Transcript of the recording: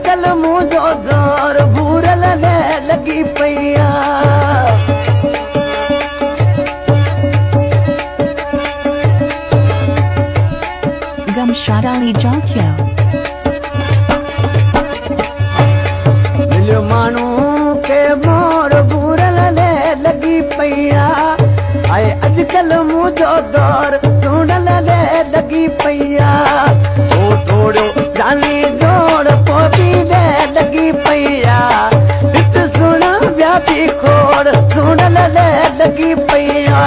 अजकल मुझो दौर भूरल लगी पैया Gumshadali Jokyo मिलो मानू के मोर भूरल लगी पैया आए अजकल मुझो दौर सुनल लगी पैया ओ थोड़ो जानी जोड़ पोती लगी पैया इत सुन व्यापी खोड़ सुनल लगी पैया